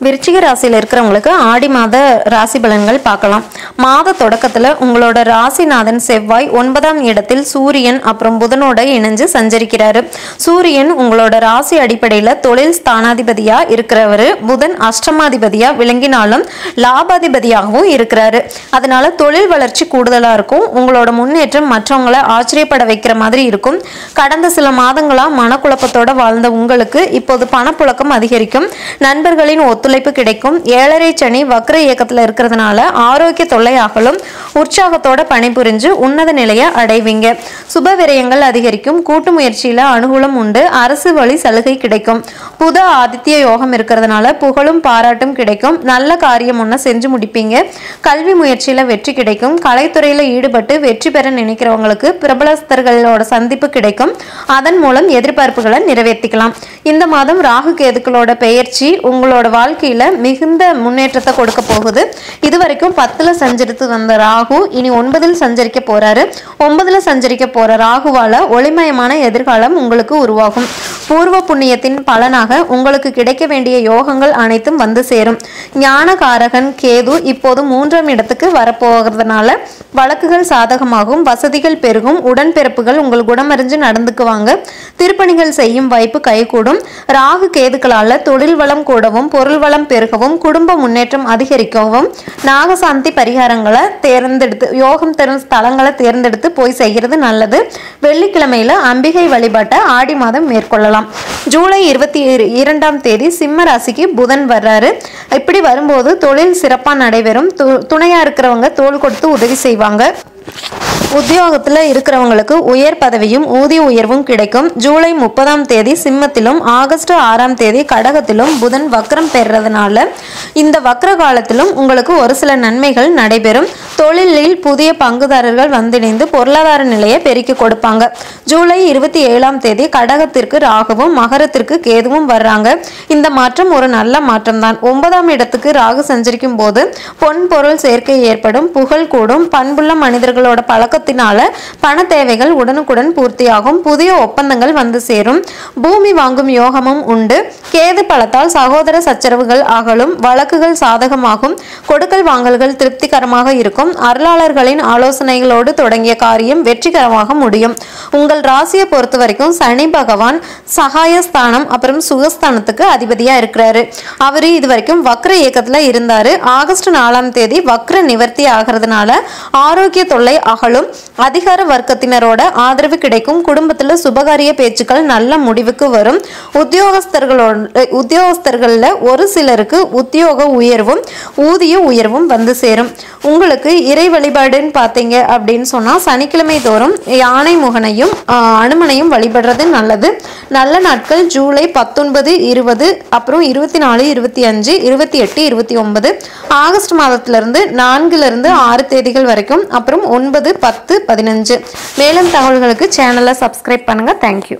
விருச்சிக ராசியில் இருக்கிறவங்களுக்கு ஆடி மாத ராசி பலன்கள் பார்க்கலாம். மாத தொடக்கத்தில் உங்களோட ராசிநாதன் செவ்வாய் 9ஆம் இடத்தில் சூரியன் அப்புறம் புதனோட இணைஞ்சு சஞ்சரிக்கிறாரு. சூரியன் உங்களோட ராசி அடிப்படையில் தொழில் ஸ்தானாதிபதியா இருக்கிறவரு. புதன் அஷ்டமாதிபதியா விளங்கினாலும் லாபாதிபதியாகவும் இருக்கிறாரு. அதனால தொழில் வளர்ச்சி கூடுதலா இருக்கும். உங்களோட முன்னேற்றம் மற்றவங்களை ஆச்சரியப்பட வைக்கிற மாதிரி இருக்கும். கடந்த சில மாதங்களா மனக்குழப்பத்தோட வாழ்ந்த உங்களுக்கு இப்போது பணப்புழக்கம் அதிகரிக்கும். நண்பர்களின் ஒத்துழைப்பு கிடைக்கும். 7.5 சனி வக்ர இயக்கத்துல இருக்கிறதுனால ஆரோக்கிய தொல்லை அகலும். உற்சாகத்தோட பணிபுரிஞ்சு உன்னத நிலையை அடைவீங்க. சுப விரயங்கள் அதிகரிக்கும். கூட்டு முயற்சியில அனுகூலம் உண்டு. அரசு வழி சலுகை கிடைக்கும். புத ஆதித்ய யோகம் இருக்கிறதுனால புகழும் பாராட்டும் கிடைக்கும். நல்ல காரியம் ஒன்று செஞ்சு முடிப்பீங்க. கல்வி முயற்சியில வெற்றி கிடைக்கும். கலைத்துறையில ஈடுபட்டு வெற்றி பெற நினைக்கிறவங்களுக்கு பிரபலஸ்தர்களோட சந்திப்பு கிடைக்கும். அதன் மூலம் எதிர்பார்ப்புகளை நிறைவேற்றிக்கலாம். இந்த மாதம் ராகு கேதுக்களோட பெயர்ச்சி உங்களோட வாழ்க்கையில மிகுந்த முன்னேற்றத்தை கொடுக்க போகுது. இதுவரைக்கும் 10ல் சஞ்சரித்து வந்த ராகு இனி 9ல் சஞ்சரிக்க போறாரு. 9ல் சஞ்சரிக்க போற ராகுவால ஒளிமயமான எதிர்காலம் உங்களுக்கு உருவாகும். பூர்வ புண்ணியத்தின் பலனாக உங்களுக்கு கிடைக்க வேண்டிய யோகங்கள் அனைத்தும் வந்து சேரும். ஞானகாரகன் கேது இப்போது 3ஆம் இடத்துக்கு வரப்போகிறதுனால வழக்குகள் சாதகமாகும். வசதிகள் பெருகும். உடன்பிறப்புகள் உங்கள் குணமறிஞ்சு நடந்துக்குவாங்க. திருப்பணிகள் செய்யும் வாய்ப்பு கைகூடும். ராகு கேதுக்களால தொழில் வளம் கூடவும் பொருள் வளம் பெருகவும் குடும்ப முன்னேற்றம் அதிகரிக்கவும் நாகசாந்தி பரிகாரங்களை தேர்ந்தெடுத்து யோகம் தரும் ஸ்தலங்களை தேர்ந்தெடுத்து போய் செய்கிறது நல்லது. வெள்ளிக்கிழமையில அம்பிகை வழிபாட்டை ஆடி மாதம் மேற்கொள்ளலாம். ஜூலை 22ஆம் தேதி சிம்ம ராசிக்கு புதன் வர்றாரு. இப்படி வரும்போது தொழில் சிறப்பாக நடைபெறும். துணையா இருக்கிறவங்க தோள் கொடுத்து உதவி செய்வாங்க. உத்தியோகத்தில் இருக்கிறவங்களுக்கு உயர் பதவியும் ஊதிய உயர்வும் கிடைக்கும். ஜூலை 30ஆம் தேதி சிம்மத்திலும் ஆகஸ்ட் 6ஆம் தேதி கடகத்திலும் புதன் வக்ரம் பெறுறதுனால இந்த வக்ர காலத்திலும் உங்களுக்கு ஒரு சில நன்மைகள் நடைபெறும். தொழிலில் புதிய பங்குதாரர்கள் வந்திணைந்து பொருளாதார நிலையை பெருக்கி கொடுப்பாங்க. ஜூலை 27ஆம் தேதி கடகத்திற்கு ராகுவும் மகரத்திற்கு கேதுவும் வர்றாங்க. இந்த மாற்றம் ஒரு நல்ல மாற்றம் தான். 9ஆம் இடத்துக்கு ராகு சஞ்சரிக்கும் போது பொன் பொருள் சேர்க்கை ஏற்படும். புகழ் கூடும். பண்புள்ள மனிதர்களோட பழக்கத்தினால பண தேவைகள் உடனுக்குடன் பூர்த்தியாகும். புதிய ஒப்பந்தங்கள் வந்து சேரும். பூமி வாங்கும் யோகமும் உண்டு. கேது பலத்தால் சகோதர சச்சரவுகள் அகலும். வழக்குகள் சாதகமாகும். கொடுக்கல் வாங்கல்கள் திருப்திகரமாக இருக்கும். அருளாளர்களின் ஆலோசனைகளோடு தொடங்கிய காரியம் வெற்றிகரமாக முடியும். உங்கள் ராசியை பொறுத்த வரைக்கும் சனி பகவான் சகாயஸ்தானம் அப்புறம் சுகஸ்தானத்துக்கு அதிபதியா இருக்கிறாரு. அவரு இது வரைக்கும் வக்ர இயக்கத்துல இருந்தாரு. ஆகஸ்ட் 4ஆம் தேதி வக்ர நிவர்த்தி ஆகிறதுனால ஆரோக்கிய தொல்லை அகலும். அதிகார வர்க்கத்தினரோட ஆதரவு கிடைக்கும். குடும்பத்துல சுபகாரிய பேச்சுக்கள் நல்ல முடிவுக்கு வரும். உத்தியோகஸ்தர்கள்ல ஒரு சிலருக்கு உத்தியோக உயர்வும் ஊதிய உயர்வும் வந்து சேரும். உங்களுக்கு இறை வழிபாடுன்னு பார்த்தீங்க அப்படின்னு சொன்னா சனிக்கிழமை தோறும் யானை முகனையும் அனுமனையும் வழிபடுறது நல்லது. நல்ல நாட்கள் ஜூலை 19, 20 அப்புறம் 24, 25, 28, 29 ஆகஸ்ட் மாதத்திலிருந்து 4லிருந்து 6 தேதிகள் வரைக்கும் அப்புறம் 9, 10, 15. மேலும் தகவல்களுக்கு சேனலை சப்ஸ்கிரைப் பண்ணுங்க. தேங்க்யூ.